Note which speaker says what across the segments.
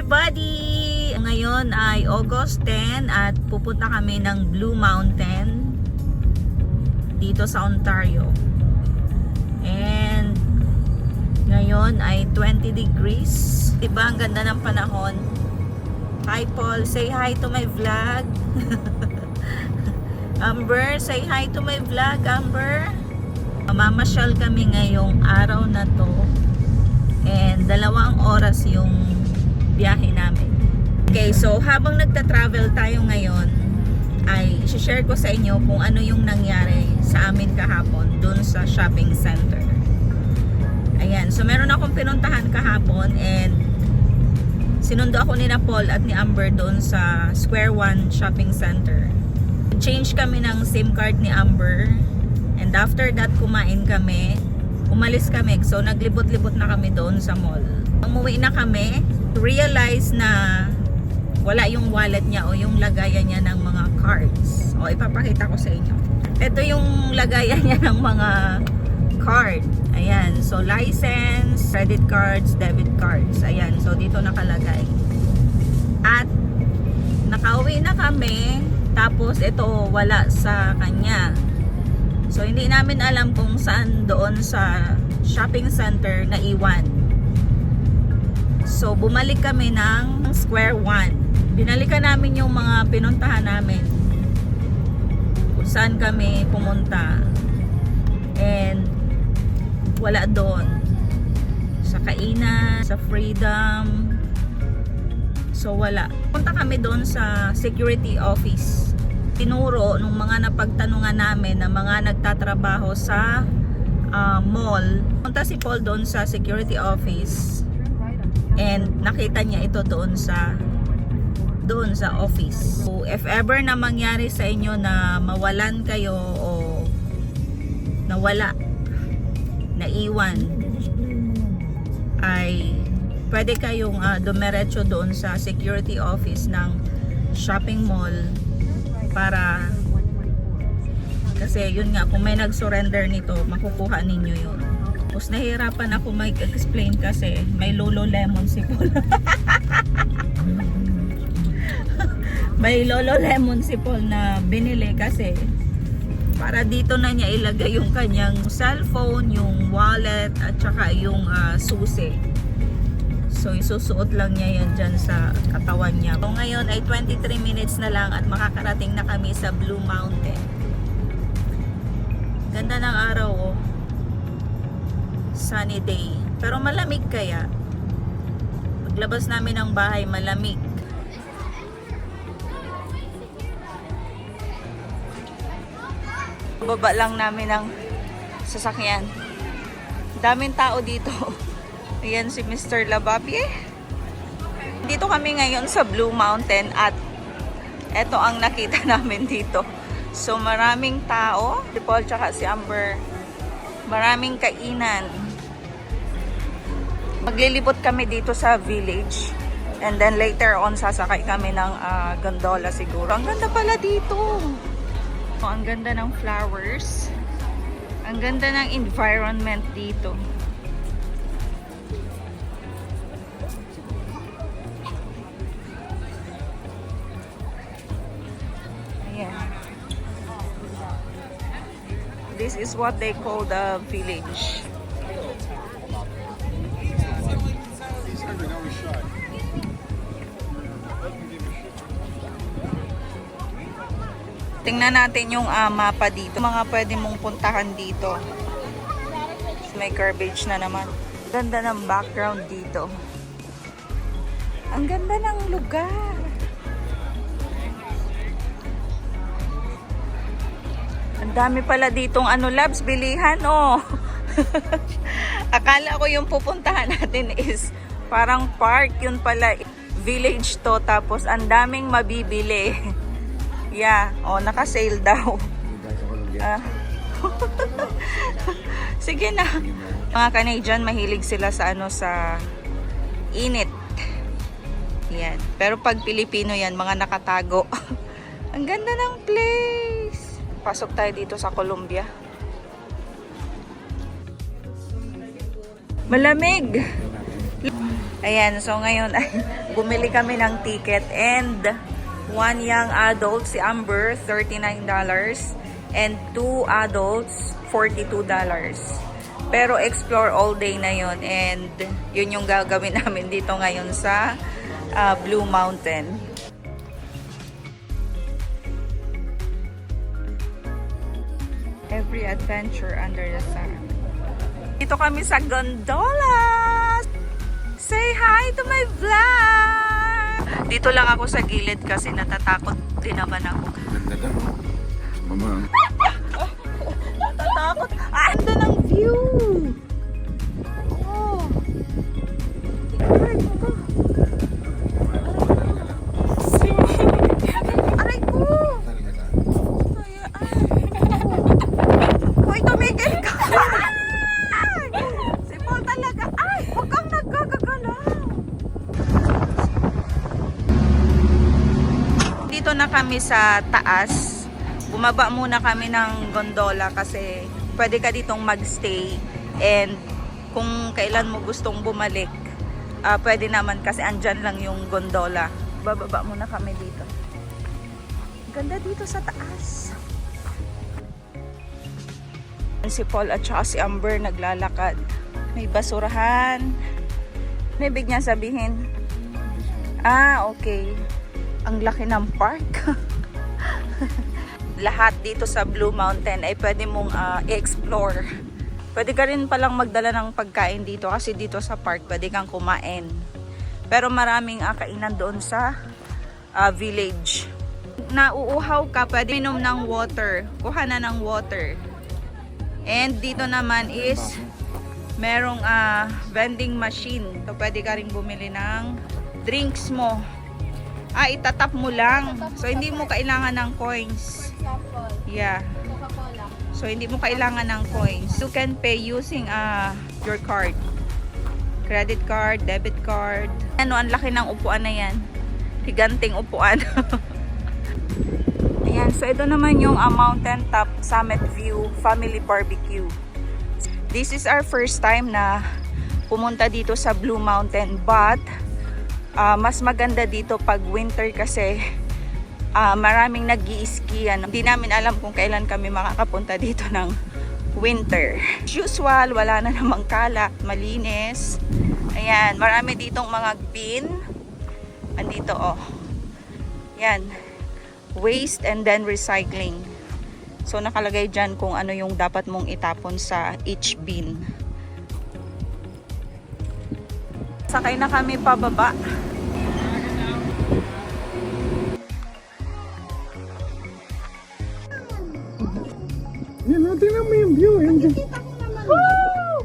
Speaker 1: everybody! Ngayon ay August 10 at pupunta kami ng Blue Mountain dito sa Ontario. And ngayon ay 20 degrees. Diba ang ganda ng panahon? Hi Paul, say hi to my vlog. Amber, say hi to my vlog, Amber. Mamamasyal kami ngayong araw na to. And 2 oras yung biyahe namin. Okay, so habang nagta-travel tayo ngayon, ay i-share ko sa inyo kung ano yung nangyari sa amin kahapon dun sa shopping center. Ayan, so meron akong pinuntahan kahapon and sinundo ako ni Paul at ni Amber dun sa Square One Shopping Center. Change kami ng SIM card ni Amber and after that kumain kami. Umalis kami. So, naglibot-libot na kami doon sa mall. Umuwi na kami. Realize na wala yung wallet niya o yung lagayan niya ng mga cards. O, ipapakita ko sa inyo. Ito yung lagayan niya ng mga card. Ayan. So, license, credit cards, debit cards. Ayan. So, dito nakalagay. At, nakauwi na kami. Tapos, ito, wala sa kanya. So, hindi namin alam kung saan doon sa shopping center na iwan. So, bumalik kami ng Square One. Binalikan namin yung mga pinuntahan namin. Kung saan kami pumunta. And, wala doon. Sa Kainan, sa Freedom. So, wala. Punta kami doon sa security office. Tinuro nung mga napagtanungan namin na mga nagtatrabaho sa mall. Punta si Paul doon sa security office and nakita niya ito doon sa office. So, if ever na mangyari sa inyo na mawalan kayo o nawala, naiwan, ay pwede kayong dumiretso doon sa security office ng shopping mall para kasi yun nga, kung may nag-surrender nito, makukuha ninyo yun. Tapos nahihirapan ako mag-explain kasi may Lululemon si Paul. May Lululemon si Paul na binili kasi para dito na niya ilagay yung kanyang cellphone, yung wallet at saka yung susi. So, isusuot lang niya yan dyan sa katawan niya. So, ngayon ay 23 minutes na lang at makakarating na kami sa Blue Mountain. Ganda ng araw, oh. Sunny day. Pero malamig kaya. Paglabas namin ng bahay, malamig. Baba lang namin ng sasakyan. Daming tao dito. Ayan si Mr. Lababie. Dito kami ngayon sa Blue Mountain at eto ang nakita namin dito. So maraming tao. Si Paul tsaka si Amber. Maraming kainan. Maglilibot kami dito sa village. And then later on sasakay kami ng gondola siguro. Ang ganda pala dito. So, ang ganda ng flowers. Ang ganda ng environment dito. This is what they call the village. Tingnan natin yung mapa dito. Mga pwede mong puntahan dito. May garbage na naman. Ganda ng background dito. Ang ganda ng lugar. Ang dami pala ditong labs, bilihan, oh. Akala ko yung pupuntahan natin is parang park, yun pala village to, tapos ang daming mabibili. Yeah, oh, naka-sale daw. Sige na. Mga Canadian, mahilig sila sa sa init. Yan. Pero pag Pilipino yan, mga nakatago. Ang ganda ng place. Pasok tayo dito sa Columbia. Malamig. Ayan, so ngayon ay bumili kami ng ticket and one young adult, si Amber, $39 and two adults, $42. Pero explore all day na yon and yun yung gagawin namin dito ngayon sa Blue Mountain. Every adventure under the sun. Dito kami sa gondola. Say hi to my vlog! Dito lang ako sa gilid kasi natatakot din naman ako.
Speaker 2: Ganda daw. Mama.
Speaker 1: Natatakot. Ganda ng view! Oh. Aray ko. Aray ko! Hoy, tumigil ka! Si Paul talaga. Ay, huwag kang nagkakagalaw. Dito na kami sa taas. Bumaba muna kami ng gondola kasi pwede ka ditong magstay and kung kailan mo gustong bumalik, pwede naman kasi andyan lang yung gondola. Bababa muna kami dito. Ganda dito sa taas. Si Paul at saka si Amber naglalakad. May basurahan. May ibig niya sabihin. Okay. Ang laki ng park. Lahat dito sa Blue Mountain ay pwede mong i-explore. Pwede ka rin palang magdala ng pagkain dito kasi dito sa park pwede kang kumain. Pero maraming kainan doon sa village. Nauuhaw ka, pwede minom ng water. Kuha na ng water. And dito naman is merong vending machine. So pwede ka rin bumili ng drinks mo. Itatap mo lang. So hindi mo kailangan ng coins. Yeah. So hindi mo kailangan ng coins. You can pay using your card. Credit card, debit card. Ano, ang laki ng upuan na yan. Higanting upuan. Ayan, so ito naman yung Mountain Top Summit View Family Barbecue. This is our first time na pumunta dito sa Blue Mountain, but mas maganda dito pag winter kasi maraming nag-i-skian. Hindi namin alam kung kailan kami makakapunta dito ng winter. As usual, wala na namang kalat, malinis. Ayan, marami ditong mga bin. Andito Yan. Waste and then recycling. So nakalagay dyan kung ano yung dapat mong itapon sa each bin. Sakay na kami pababa.
Speaker 2: Yan, tingnan mo yung view.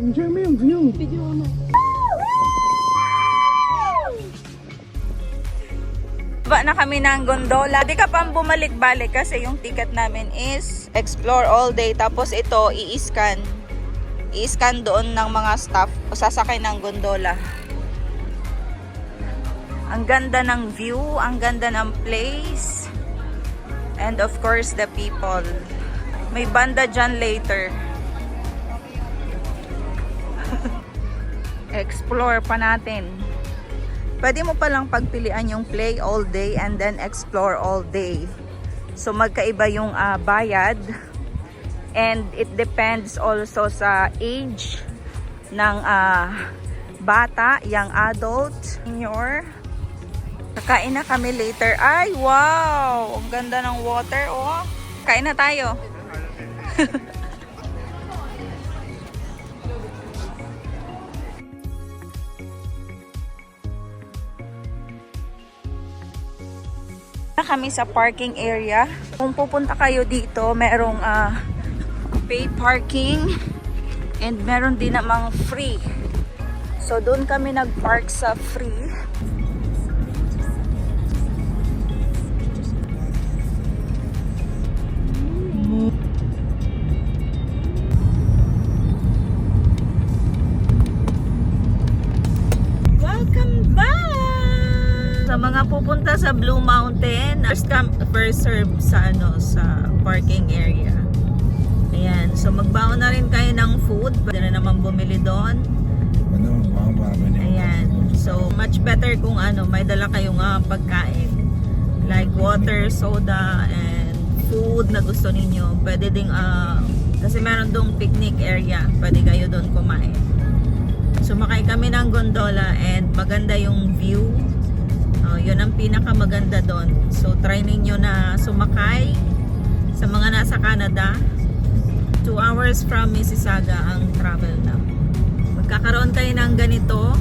Speaker 2: Enjoy mo yung view.
Speaker 1: Baba na kami ng gondola. Di ka pang bumalik-balik kasi yung ticket namin is explore all day. Tapos ito, i-scan. I-scan doon ng mga staff. Sasakay ng gondola. Ang ganda ng view. Ang ganda ng place. And of course, the people. May banda dyan later. Explore pa natin. Pwede mo palang pagpilian yung play all day and then explore all day. So magkaiba yung bayad. And it depends also sa age ng bata, young adult, senior. Kakain na kami later. Ay, wow! Ang ganda ng water, Kain na tayo. Kami sa parking area. Kung pupunta kayo dito, merong pay parking and meron din namang free. So doon kami nag-park sa free. Welcome back! Sa mga pupunta sa Blue Mountain, first come, first serve sa sa parking area. Ayan, so magbaon na rin kayo ng food. Pwede na naman bumili doon. Ayan. So, much better kung may dala kayong pagkain. Like water, soda, and food na gusto ninyo. Pwede ding, kasi meron dong picnic area. Pwede kayo doon kumain. Sumakay kami ng gondola and maganda yung view. Yun ang pinakamaganda doon. So, try ninyo na sumakay sa mga nasa Canada. 2 hours from Mississauga ang travel na. Magkakaroon kayo ng ganito.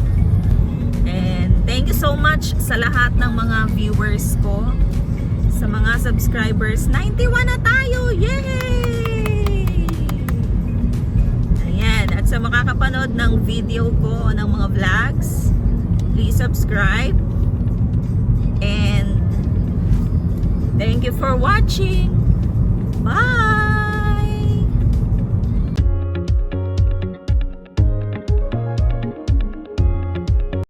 Speaker 1: And thank you so much sa lahat ng mga viewers ko. Sa mga subscribers. 91 na tayo! Yay! Ayan. At sa makakapanood ng video ko, ng mga vlogs, please subscribe. And thank you for watching. Bye!